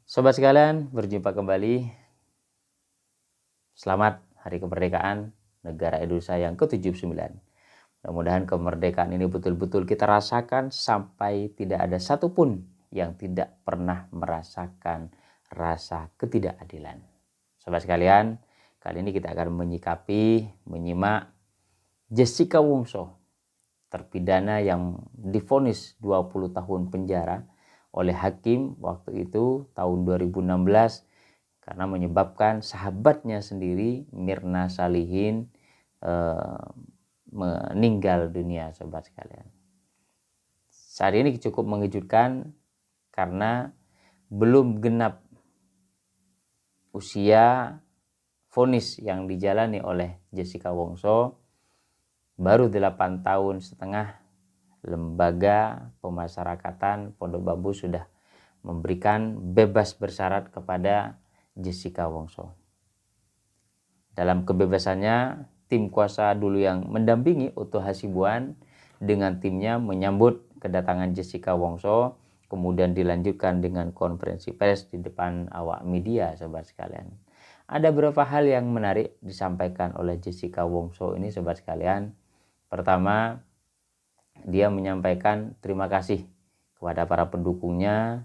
Sobat sekalian, berjumpa kembali. Selamat Hari Kemerdekaan Negara Indonesia yang ke-79. Mudah-mudahan kemerdekaan ini betul-betul kita rasakan sampai tidak ada satupun yang tidak pernah merasakan rasa ketidakadilan. Sobat sekalian, kali ini kita akan menyimak Jessica Wongso, terpidana yang divonis 20 tahun penjara oleh hakim waktu itu tahun 2016 karena menyebabkan sahabatnya sendiri Mirna Salihin meninggal dunia. Sobat sekalian, saat ini cukup mengejutkan karena belum genap usia vonis yang dijalani oleh Jessica Wongso, baru 8 tahun setengah lembaga pemasyarakatan Pondok Bambu sudah memberikan bebas bersyarat kepada Jessica Wongso. Dalam kebebasannya, tim kuasa dulu yang mendampingi Otto Hasibuan dengan timnya menyambut kedatangan Jessica Wongso, kemudian dilanjutkan dengan konferensi pers di depan awak media. Sobat sekalian, ada beberapa hal yang menarik disampaikan oleh Jessica Wongso ini. Sobat sekalian, pertama, dia menyampaikan terima kasih kepada para pendukungnya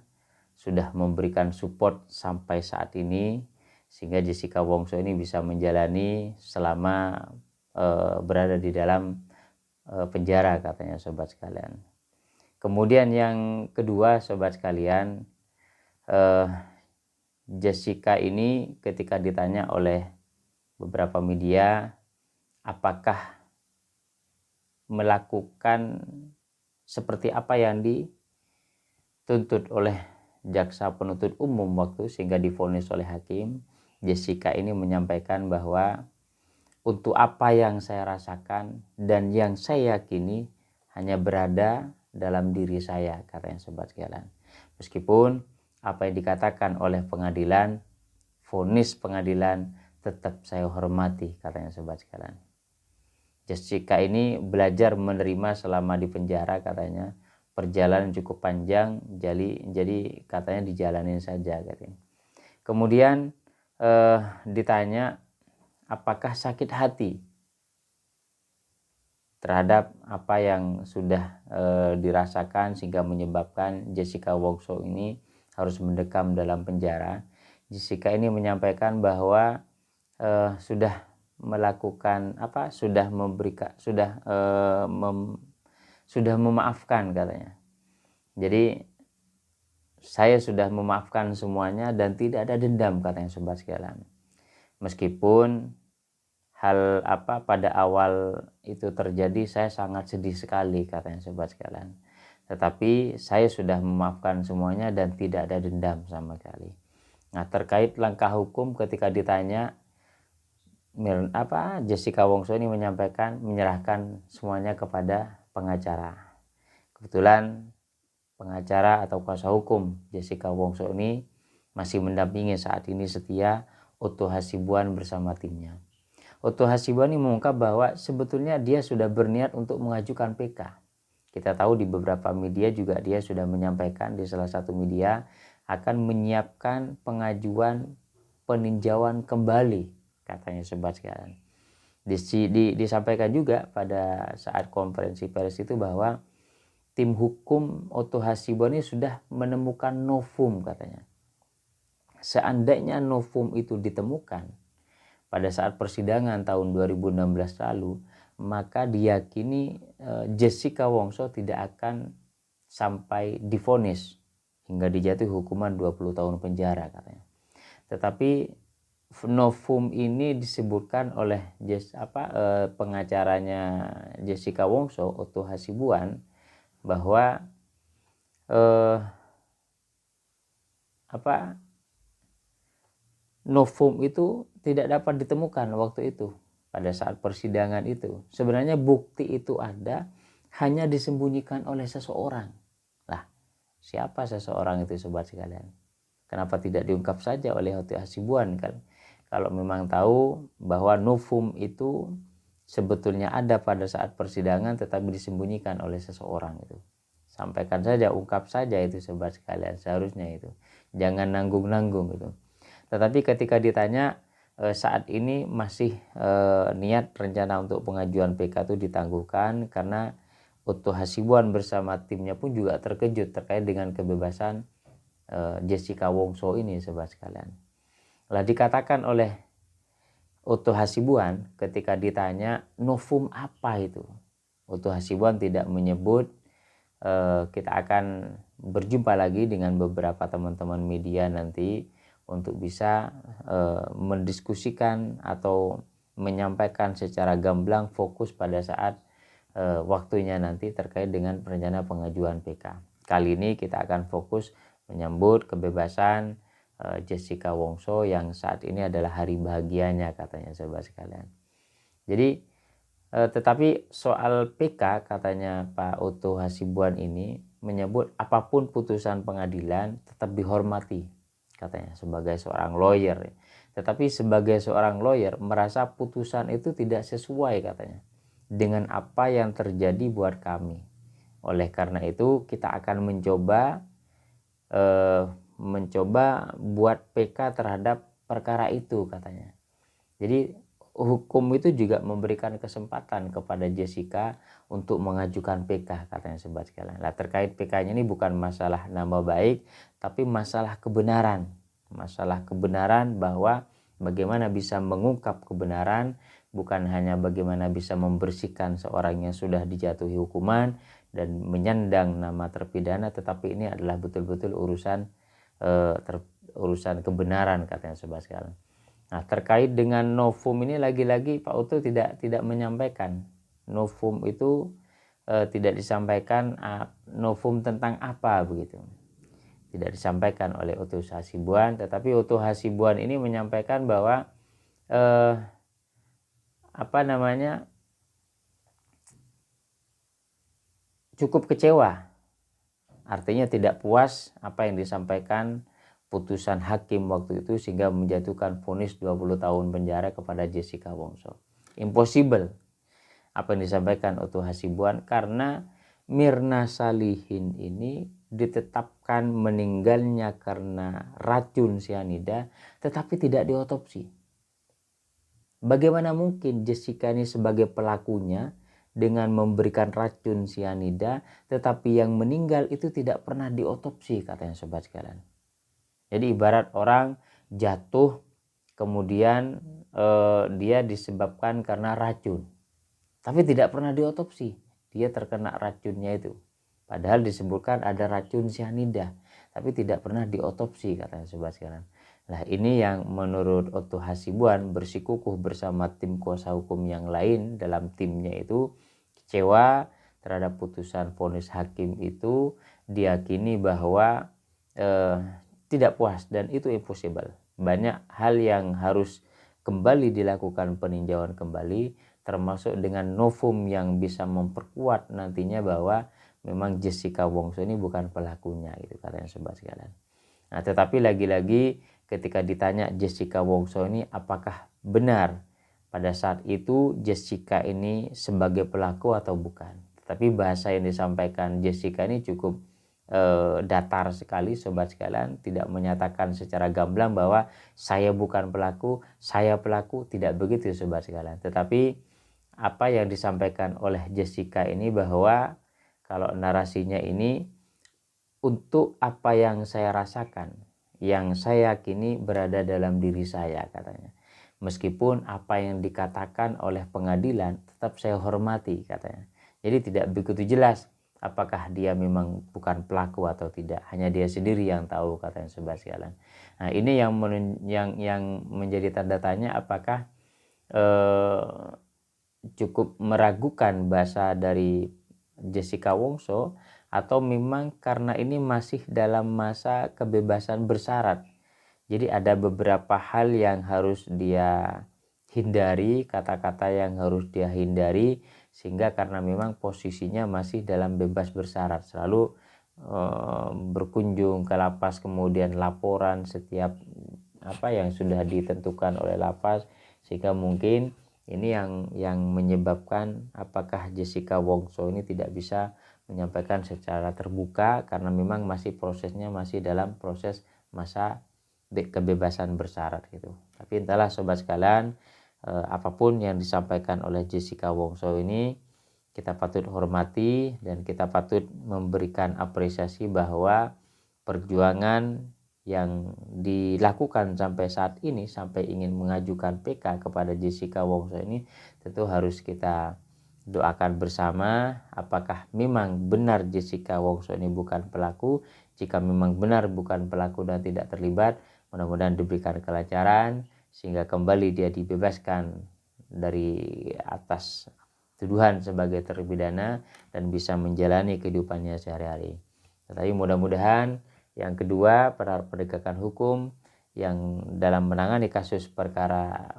sudah memberikan support sampai saat ini, sehingga Jessica Wongso ini bisa menjalani selama berada di dalam penjara, katanya. Sobat sekalian, kemudian yang kedua, sobat sekalian, Jessica ini ketika ditanya oleh beberapa media apakah melakukan seperti apa yang dituntut oleh jaksa penuntut umum waktu sehingga divonis oleh hakim, Jessica ini menyampaikan bahwa untuk apa yang saya rasakan dan yang saya yakini hanya berada dalam diri saya, katanya. Sobat sekalian, meskipun apa yang dikatakan oleh pengadilan, vonis pengadilan tetap saya hormati, katanya. Sobat sekalian, Jessica ini belajar menerima selama di penjara, katanya. Perjalanan cukup panjang, jadi katanya dijalanin saja, katanya. Kemudian ditanya apakah sakit hati terhadap apa yang sudah dirasakan sehingga menyebabkan Jessica Wongso ini harus mendekam dalam penjara. Jessica ini menyampaikan bahwa sudah melakukan sudah memaafkan, katanya. Jadi saya sudah memaafkan semuanya dan tidak ada dendam, katanya. Sobat sekalian, meskipun hal pada awal itu terjadi saya sangat sedih sekali, katanya. Sobat sekalian, tetapi saya sudah memaafkan semuanya dan tidak ada dendam sama sekali. Nah, terkait langkah hukum, ketika ditanya, Jessica Wongso ini menyampaikan menyerahkan semuanya kepada pengacara. Kebetulan pengacara atau kuasa hukum Jessica Wongso ini masih mendampingi saat ini setia Otto Hasibuan bersama timnya. Otto Hasibuan ini mengungkap bahwa sebetulnya dia sudah berniat untuk mengajukan PK. Kita tahu di beberapa media juga dia sudah menyampaikan, di salah satu media akan menyiapkan pengajuan peninjauan kembali, katanya. Sobat sekalian, disampaikan juga pada saat konferensi pers itu bahwa tim hukum Otto Hasibuan ini sudah menemukan novum, katanya. Seandainya novum itu ditemukan pada saat persidangan tahun 2016 lalu, maka diyakini Jessica Wongso tidak akan sampai divonis hingga dijatuhi hukuman 20 tahun penjara, katanya. Tetapi novum ini disebutkan oleh pengacaranya Jessica Wongso, Otto Hasibuan, bahwa novum itu tidak dapat ditemukan waktu itu pada saat persidangan itu. Sebenarnya bukti itu ada, hanya disembunyikan oleh seseorang. Lah, siapa seseorang itu, sobat sekalian? Kenapa tidak diungkap saja oleh Otto Hasibuan, kan? Kalau memang tahu bahwa novum itu sebetulnya ada pada saat persidangan tetapi disembunyikan oleh seseorang, itu sampaikan saja, ungkap saja itu, sobat sekalian, seharusnya itu. jangan nanggung-nanggung gitu. Tetapi ketika ditanya saat ini masih niat rencana untuk pengajuan PK itu ditangguhkan karena Otto Hasibuan bersama timnya pun juga terkejut terkait dengan kebebasan Jessica Wongso ini, sahabat sekalian. Lah dikatakan oleh Otto Hasibuan ketika ditanya novum apa itu, Otto Hasibuan tidak menyebut. Kita akan berjumpa lagi dengan beberapa teman-teman media nanti untuk bisa mendiskusikan atau menyampaikan secara gamblang fokus pada saat waktunya nanti terkait dengan rencana pengajuan PK. Kali ini kita akan fokus menyambut kebebasan Jessica Wongso yang saat ini adalah hari bahagianya katanya, sahabat sekalian. Jadi tetapi soal PK katanya Pak Otto Hasibuan ini menyebut apapun putusan pengadilan tetap dihormati katanya sebagai seorang lawyer. Tetapi sebagai seorang lawyer merasa putusan itu tidak sesuai katanya dengan apa yang terjadi buat kami. Oleh karena itu kita akan mencoba buat PK terhadap perkara itu katanya. Jadi hukum itu juga memberikan kesempatan kepada Jessica untuk mengajukan PK katanya, sobat sekalian. Nah, terkait PK-nya ini bukan masalah nama baik, tapi masalah kebenaran. Masalah kebenaran bahwa bagaimana bisa mengungkap kebenaran, bukan hanya bagaimana bisa membersihkan seorang yang sudah dijatuhi hukuman dan menyandang nama terpidana, tetapi ini adalah betul-betul urusan kebenaran katanya, sobat sekalian. Nah, terkait dengan novum ini lagi-lagi Pak Otto tidak menyampaikan. Novum itu tidak disampaikan novum tentang apa begitu. Tidak disampaikan oleh Otto Hasibuan, tetapi Otto Hasibuan ini menyampaikan bahwa cukup kecewa. Artinya tidak puas apa yang disampaikan putusan hakim waktu itu sehingga menjatuhkan vonis 20 tahun penjara kepada Jessica Wongso. Impossible apa yang disampaikan Otto Hasibuan karena Mirna Salihin ini ditetapkan meninggalnya karena racun sianida tetapi tidak diotopsi. Bagaimana mungkin Jessica ini sebagai pelakunya dengan memberikan racun sianida tetapi yang meninggal itu tidak pernah diotopsi katanya, sobat sekalian. Jadi ibarat orang jatuh kemudian dia disebabkan karena racun. Tapi tidak pernah diotopsi. Dia terkena racunnya itu. Padahal disebutkan ada racun sianida. Tapi tidak pernah diotopsi katanya, sobat sekalian. Nah, ini yang menurut Otto Hasibuan bersikukuh bersama tim kuasa hukum yang lain dalam timnya itu kecewa terhadap putusan vonis hakim itu, diyakini bahwa tidak puas dan itu impossible. Banyak hal yang harus kembali dilakukan peninjauan kembali, termasuk dengan novum yang bisa memperkuat nantinya bahwa memang Jessica Wongso ini bukan pelakunya, gitu katanya, sobat sekalian. Nah, tetapi lagi-lagi ketika ditanya Jessica Wongso ini apakah benar pada saat itu Jessica ini sebagai pelaku atau bukan. Tetapi bahasa yang disampaikan Jessica ini cukup datar sekali, sobat sekalian, tidak menyatakan secara gamblang bahwa saya bukan pelaku, saya pelaku, tidak begitu, sobat sekalian. Tetapi apa yang disampaikan oleh Jessica ini bahwa kalau narasinya ini untuk apa yang saya rasakan, yang saya yakini berada dalam diri saya katanya. Meskipun apa yang dikatakan oleh pengadilan tetap saya hormati katanya. Jadi tidak begitu jelas apakah dia memang bukan pelaku atau tidak, hanya dia sendiri yang tahu katanya, sobat sekalian. Nah, ini yang menjadi tanda tanya apakah cukup meragukan bahasa dari Jessica Wongso atau memang karena ini masih dalam masa kebebasan bersyarat. Jadi ada beberapa hal yang harus dia hindari, kata-kata yang harus dia hindari, sehingga karena memang posisinya masih dalam bebas bersyarat, selalu berkunjung ke lapas, kemudian laporan setiap apa yang sudah ditentukan oleh lapas, sehingga mungkin ini yang menyebabkan apakah Jessica Wongso ini tidak bisa menyampaikan secara terbuka karena memang masih prosesnya masih dalam proses masa kebebasan bersyarat gitu. Tapi entahlah sobat sekalian, apapun yang disampaikan oleh Jessica Wongso ini kita patut hormati dan kita patut memberikan apresiasi bahwa perjuangan yang dilakukan sampai saat ini, sampai ingin mengajukan PK kepada Jessica Wongso ini, tentu harus kita doakan bersama apakah memang benar Jessica Wongso ini bukan pelaku. Jika memang benar bukan pelaku dan tidak terlibat, mudah-mudahan diberikan kelancaran sehingga kembali dia dibebaskan dari atas tuduhan sebagai terpidana dan bisa menjalani kehidupannya sehari-hari. Tetapi mudah-mudahan yang kedua, penegakan hukum yang dalam menangani kasus perkara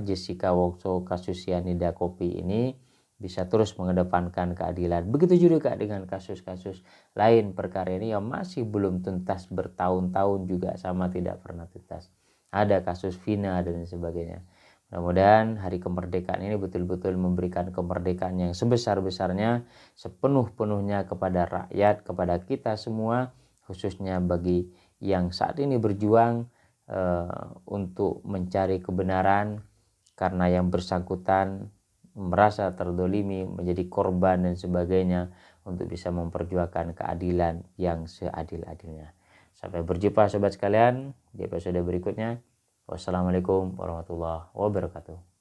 Jessica Wongso, kasus cyanida kopi ini bisa terus mengedepankan keadilan. Begitu juga dengan kasus-kasus lain perkara ini yang masih belum tuntas, bertahun-tahun juga sama tidak pernah tuntas. Ada kasus Vina dan sebagainya. Mudah-mudahan hari kemerdekaan ini betul-betul memberikan kemerdekaan yang sebesar-besarnya, sepenuh-penuhnya kepada rakyat, kepada kita semua, khususnya bagi yang saat ini berjuang untuk mencari kebenaran karena yang bersangkutan merasa terdolimi, menjadi korban dan sebagainya, untuk bisa memperjuangkan keadilan yang seadil-adilnya. Sampai berjumpa sobat sekalian di episode berikutnya. Wassalamualaikum warahmatullahi wabarakatuh.